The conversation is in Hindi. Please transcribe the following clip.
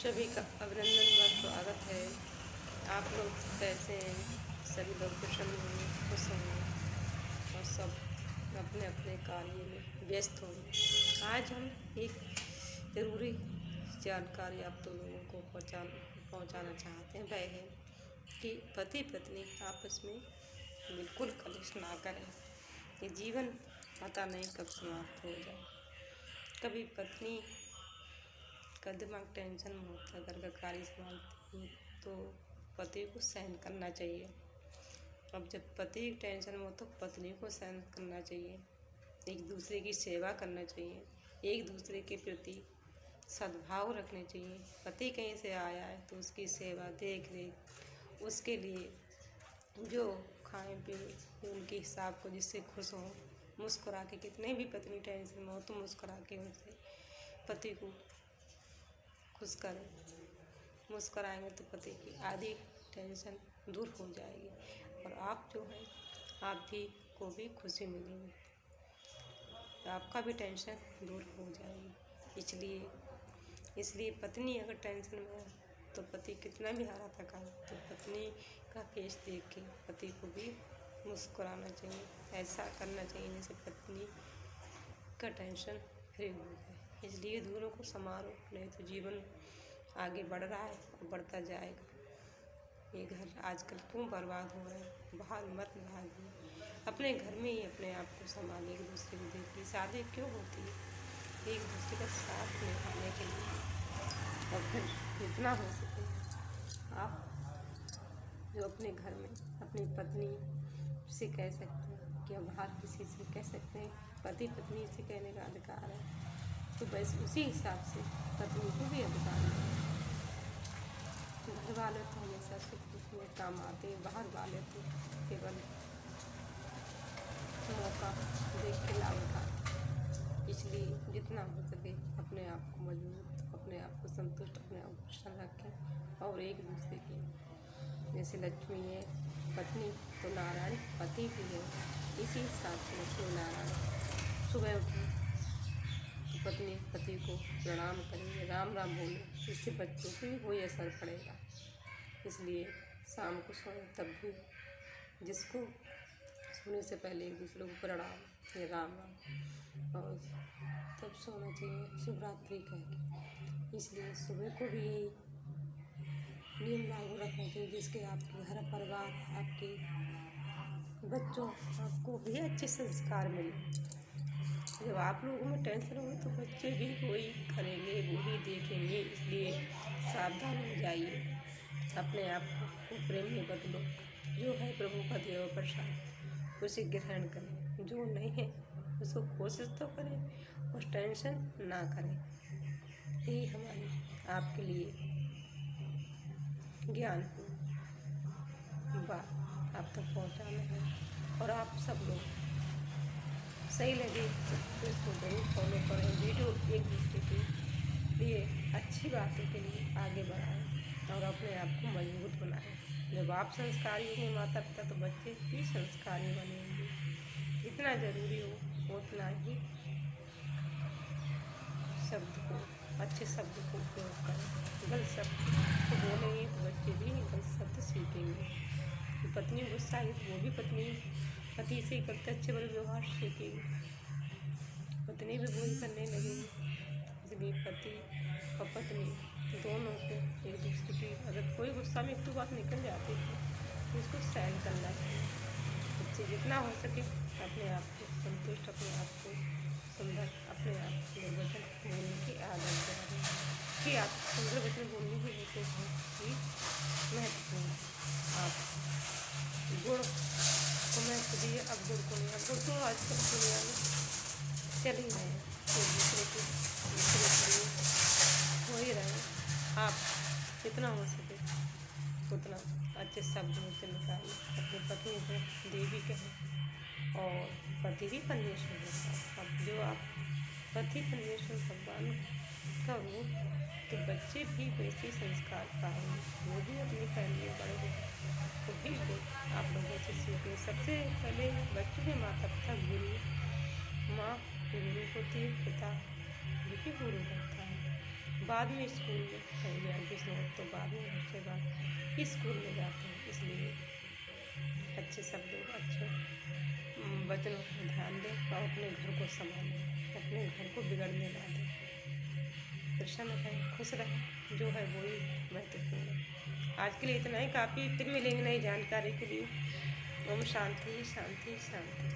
सभी का अभिनंदन व स्वागत है। आप लोग कैसे हैं? सभी लोग कुशल होंगे, खुश होंगे और सब अपने अपने कार्य में व्यस्त होंगे। आज हम एक ज़रूरी जानकारी आप तो लोगों को पहुंचाना चाहते हैं। वह है कि पति पत्नी आपस में बिल्कुल कलेश ना करें। ये जीवन पता नहीं कब समाप्त हो जाए। कभी पत्नी का दिमाग टेंशन में होता है, घर का कार्य संभालती हूँ, तो पति को सहन करना चाहिए। अब जब पति टेंशन में हो तो पत्नी को सहन करना चाहिए। एक दूसरे की सेवा करना चाहिए, एक दूसरे के प्रति सद्भाव रखने चाहिए। पति कहीं से आया है तो उसकी सेवा देख रेख, उसके लिए जो खाएं पिए उनके हिसाब को जिससे खुश हों, मुस्कुरा के, कितने भी पत्नी टेंशन में हो तो मुस्कुरा के उनसे पति को खुश करें। मुस्कुराएंगे तो पति की आधी टेंशन दूर हो जाएगी और आप जो है आप भी को भी खुशी मिलेगी, आपका भी टेंशन दूर हो जाएगी। इसलिए पत्नी अगर टेंशन में है तो पति कितना भी हारा थका है तो पत्नी का फेस देख के पति को भी मुस्कुराना चाहिए। ऐसा करना चाहिए जैसे पत्नी का टेंशन फ्री हो जाए। इसलिए दोनों को संभालो, नहीं तो जीवन आगे बढ़ रहा है और बढ़ता जाएगा। ये घर आजकल क्यों बर्बाद हो रहे हैं? बाहर मत भागिए, अपने घर में ही अपने आप को संभालिए। एक दूसरे को देखिए। शादी क्यों होती है? एक दूसरे का साथ निभाने के लिए। और फिर जितना हो सके आप जो अपने घर में अपनी पत्नी से कह सकते हैं कि बाहर किसी से कह सकते हैं, पति पत्नी से कहने का अधिकार है, तो बस उसी हिसाब से पत्नी को भी अधिकार है। घर वाले तो हमेशा सुख दुख में काम आते हैं, बाहर वाले तो केवल मौका देख के लाभ उठाते। इसलिए जितना हो सके अपने आप को मजबूत, अपने आप को संतुष्ट, अपने आप को प्रसन्न रखें और एक दूसरे की, जैसे लक्ष्मी है पत्नी तो नारायण पति भी है। इसी हिसाब से लक्ष्मी नारायण सुबह उठे तो पत्नी पति को प्रणाम करेंगे, राम राम बोले, इससे बच्चों को भी कोई असर पड़ेगा। इसलिए शाम को सोए तब भी जिसको सोने से पहले एक दूसरे को प्रणाम या राम राम, और तब सोना चाहिए शुभ रात्रि कह के। इसलिए सुबह को भी यही नियम लागू रखना चाहिए जिसके आपके घर परिवार, आपके बच्चों, आपको भी अच्छे संस्कार मिले। जब आप लोगों में टेंशन हो तो बच्चे भी वही करेंगे, वही देखेंगे। इसलिए सावधान हो जाइए, अपने आप को प्रेम में बदलो। जो है प्रभु का दिया हुआ प्रसाद उसे ग्रहण करें, जो नहीं है उसको कोशिश तो करें और टेंशन ना करें। यही हमारी आपके लिए ज्ञान बात आप तक पहुँचाना है। और आप सब लोग सही लगे तो इसको जरूर फॉलो करें। वीडियो एक दूसरे के लिए अच्छी बातों के लिए आगे बढ़ाएं और अपने आप को मजबूत बनाएं। जब आप संस्कारी होंगे माता पिता तो बच्चे भी संस्कारी बनेंगे। जितना ज़रूरी हो उतना ही शब्द को, अच्छे शब्द को उपयोग करें। गलत शब्द को बोलेंगे तो बच्चे भी गलत शब्द सीखेंगे। पत्नी गुस्सा है तो वो भी पति से करते अच्छे बड़े व्यवहार सीखेगी, पत्नी भी वही करने लगेगी। इसलिए पति और पत्नी दोनों को एक दूसरे की, अगर कोई गुस्सा में एक दो बात निकल जाती है तो उसको सहन करना चाहिए। इससे जितना हो सके अपने आप को संतुष्ट, अपने आप को सुंदर, अपने आप को वचन बोलने की आदत करें कि आप सुंदर वचन बोलने की होते हैं कि महत्वपूर्ण। आप गुण को महत्व दिए, अब गुण को नहीं। अब गुण तो आजकल दुनिया में चल ही रहे हैं, एक दूसरे के लिए हो ही रहे हैं। आप जितना हो सके उतना अच्छे शब्द में से निकालिए। अपनी पत्नी को देवी कहें और पति भी परमेश्वर होता है। अब जो आप पति परमेश्वर भगवान का हो तो बच्चे भी वैसे संस्कार पाएंगे, वो भी अपनी फैमिली में बड़े हों तो भी वो आप लोगों से सीखें। सबसे पहले बच्चों के माता पिता गुरु, माँ गुरु होती है, पिता भी गुरु होता है। बाद में स्कूल में कहीं भी एडमिशन हो तो बाद में घर से बाद स्कूल में जाते हैं। इसलिए अच्छे शब्दों का अच्छे वचनों पर ध्यान दें और अपने घर को संभालें, अपने घर को बिगड़ने ना दें। प्रसन्न रहें, खुश रहें, जो है वही महत्वपूर्ण है। आज के लिए इतना ही काफ़ी, फिर मिलेंगे नई जानकारी के लिए। ओम शांति शांति शांति।